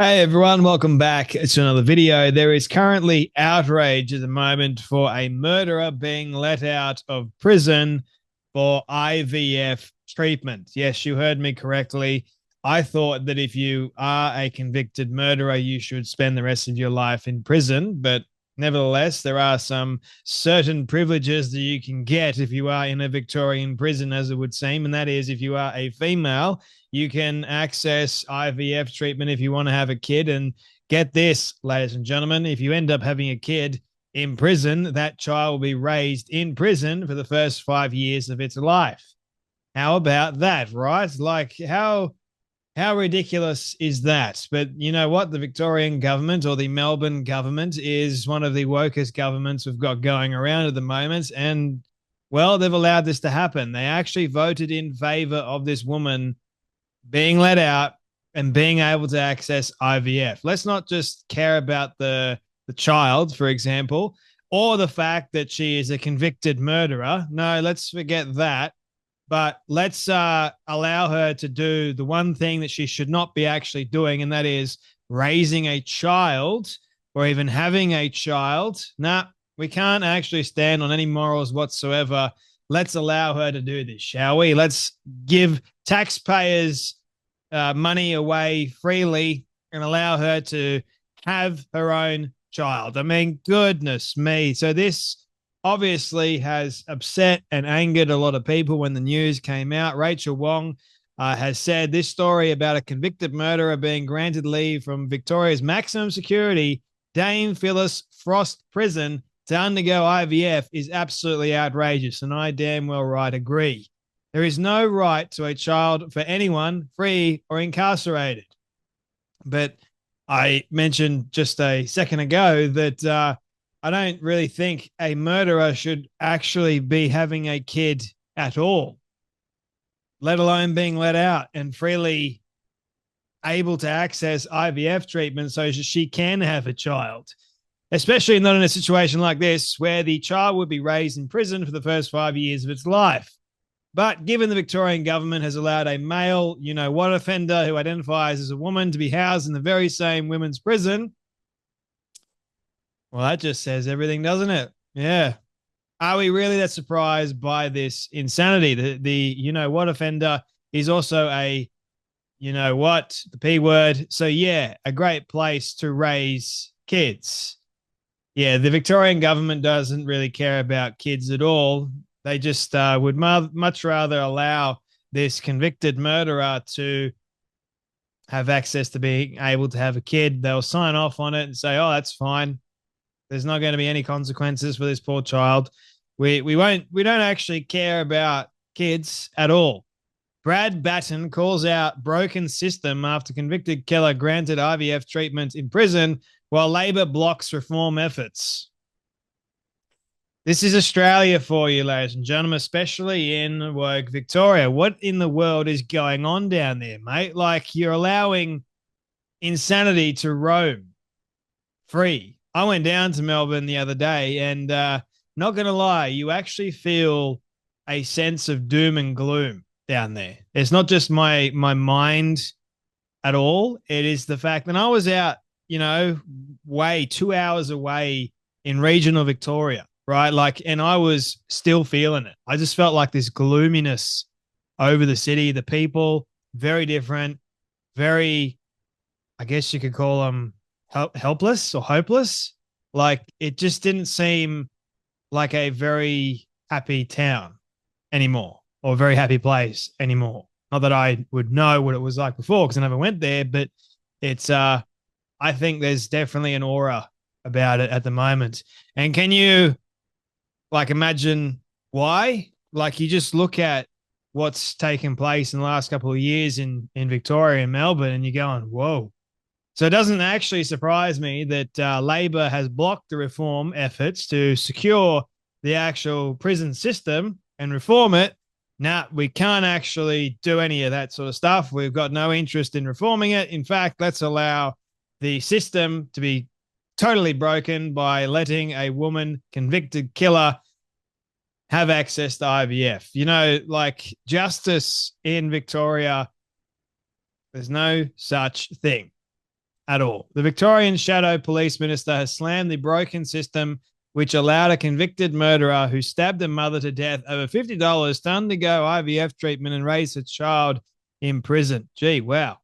Hey everyone, welcome back to another video. There is currently outrage at the moment for a murderer being let out of prison for IVF treatment. Yes, you heard me correctly. I thought that if you are a convicted murderer, you should spend the rest of your life in prison, but nevertheless, there are some certain privileges that you can get if you are in a Victorian prison, as it would seem, and that is if you are a female you can access IVF treatment if you want to have a kid. And get this, ladies and gentlemen, if you end up having a kid in prison, that child will be raised in prison for the first 5 years of its life. How about that, right? Like how ridiculous is that? But you know what? The Victorian government or the Melbourne government is one of the wokest governments we've got going around at the moment. And, well, they've allowed this to happen. They actually voted in favor of this woman being let out and being able to access IVF. Let's not just care about the child, for example, or the fact that she is a convicted murderer. No, let's forget that. But let's allow her to do the one thing that she should not be actually doing, and that is raising a child or even having a child. Nah, we can't actually stand on any morals whatsoever. Let's allow her to do this, shall we? Let's give taxpayers money away freely and allow her to have her own child. I mean, goodness me. So this obviously has upset and angered a lot of people when the news came out. Rachel Wong has said this story about a convicted murderer being granted leave from Victoria's maximum security Dame Phyllis Frost prison to undergo IVF is absolutely outrageous, and I damn well right agree. There is no right to a child for anyone, free or incarcerated. But I mentioned just a second ago that I don't really think a murderer should actually be having a kid at all, let alone being let out and freely able to access IVF treatment so she can have a child, especially not in a situation like this where the child would be raised in prison for the first 5 years of its life. But given the Victorian government has allowed a male, you know what, offender who identifies as a woman to be housed in the very same women's prison, well, that just says everything, doesn't it? Yeah. Are we really that surprised by this insanity? The you know what offender is also a you know what, the P word. So, yeah, a great place to raise kids. Yeah, the Victorian government doesn't really care about kids at all. They just would much rather allow this convicted murderer to have access to being able to have a kid. They'll sign off on it and say, "Oh, that's fine. There's not going to be any consequences for this poor child. We don't actually care about kids at all." Brad Batten calls out broken system after convicted killer granted IVF treatment in prison while Labor blocks reform efforts. This is Australia for you, ladies and gentlemen, especially in woke Victoria. What in the world is going on down there, mate? Like, you're allowing insanity to roam free. I went down to Melbourne the other day, and not going to lie, you actually feel a sense of doom and gloom down there. It's not just my mind at all. It is the fact that I was out, way 2 hours away in regional Victoria, right? Like, and I was still feeling it. I just felt like this gloominess over the city. The people, very different, very, I guess you could call them helpless or hopeless. Like, it just didn't seem like a very happy town anymore or a very happy place anymore. Not that I would know what it was like before because I never went there, but it's, I think there's definitely an aura about it at the moment. And can you imagine why? Like, you just look at what's taken place in the last couple of years in Victoria and Melbourne and you're going, whoa. So it doesn't actually surprise me that Labor has blocked the reform efforts to secure the actual prison system and reform it. Now, we can't actually do any of that sort of stuff. We've got no interest in reforming it. In fact, let's allow the system to be totally broken by letting a woman convicted killer have access to IVF. Like, justice in Victoria, there's no such thing. at all. The Victorian Shadow Police Minister has slammed the broken system which allowed a convicted murderer who stabbed a mother to death over $50 to undergo IVF treatment and raise a child in prison. Gee, wow.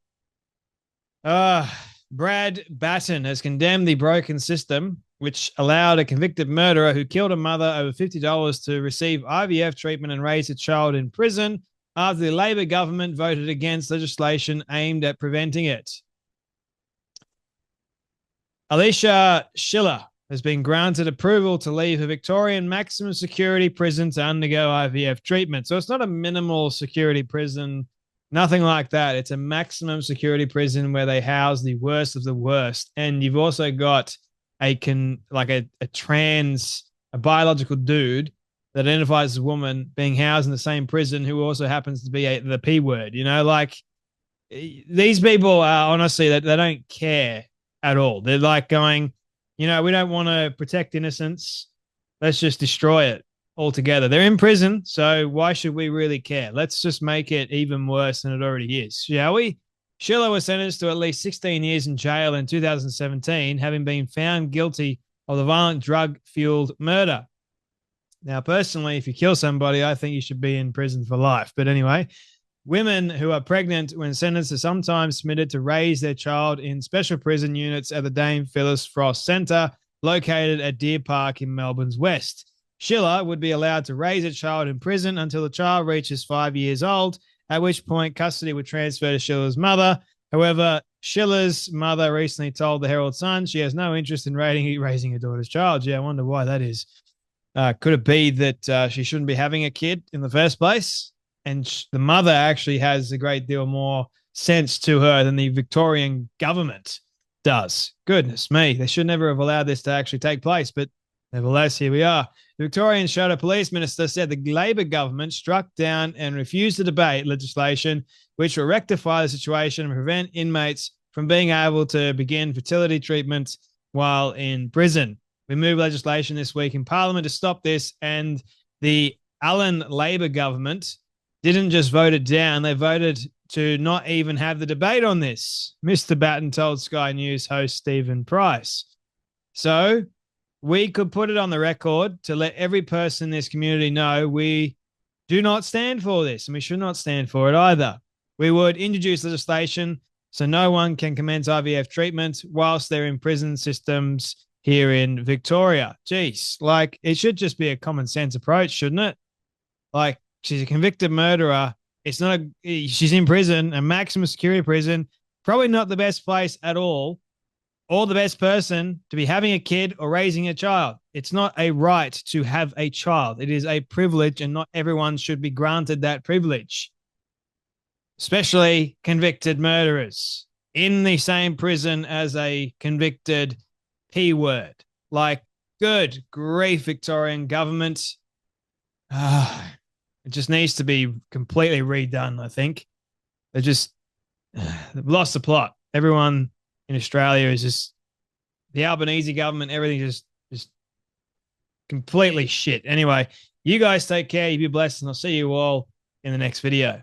Brad Batten has condemned the broken system, which allowed a convicted murderer who killed a mother over $50 to receive IVF treatment and raise a child in prison after the Labor government voted against legislation aimed at preventing it. Alicia Schiller has been granted approval to leave a Victorian maximum security prison to undergo IVF treatment. So it's not a minimal security prison, nothing like that. It's a maximum security prison where they house the worst of the worst. And you've also got a biological dude that identifies as a woman being housed in the same prison who also happens to be the P word. You know, like these people are honestly that they don't care at all. They're like going, you know, we don't want to protect innocence. Let's just destroy it altogether. They're in prison, so why should we really care? Let's just make it even worse than it already is, shall we? Schiller was sentenced to at least 16 years in jail in 2017, having been found guilty of the violent drug-fueled murder. Now, personally, if you kill somebody, I think you should be in prison for life. But anyway, women who are pregnant when sentenced are sometimes permitted to raise their child in special prison units at the Dame Phyllis Frost Centre, located at Deer Park in Melbourne's west. Schiller would be allowed to raise a child in prison until the child reaches 5 years old, at which point custody would transfer to Schiller's mother. However, Schiller's mother recently told the Herald Sun she has no interest in raising her daughter's child. Yeah, I wonder why that is. Could it be that she shouldn't be having a kid in the first place? And the mother actually has a great deal more sense to her than the Victorian government does. Goodness me, they should never have allowed this to actually take place, but nevertheless, here we are. The Victorian Shadow Police Minister said the Labor government struck down and refused to debate legislation which will rectify the situation and prevent inmates from being able to begin fertility treatment while in prison. We moved legislation this week in Parliament to stop this, and the Allen Labor government didn't just vote it down, they voted to not even have the debate on this, Mr. Batten told Sky News host Stephen Price. So we could put it on the record to let every person in this community know we do not stand for this, and we should not stand for it either. We would introduce legislation so no one can commence IVF treatment whilst they're in prison systems here in Victoria. Jeez, like it should just be a common sense approach, shouldn't it? Like, she's a convicted murderer. She's in prison, a maximum security prison, probably not the best place at all, or the best person to be having a kid or raising a child. It's not a right to have a child. It is a privilege, and not everyone should be granted that privilege, especially convicted murderers in the same prison as a convicted P word. Like, good grief, Victorian government. It just needs to be completely redone, I think. They've lost the plot. Everyone in Australia is just, the Albanese government, everything just completely shit. Anyway, you guys take care. You be blessed, and I'll see you all in the next video.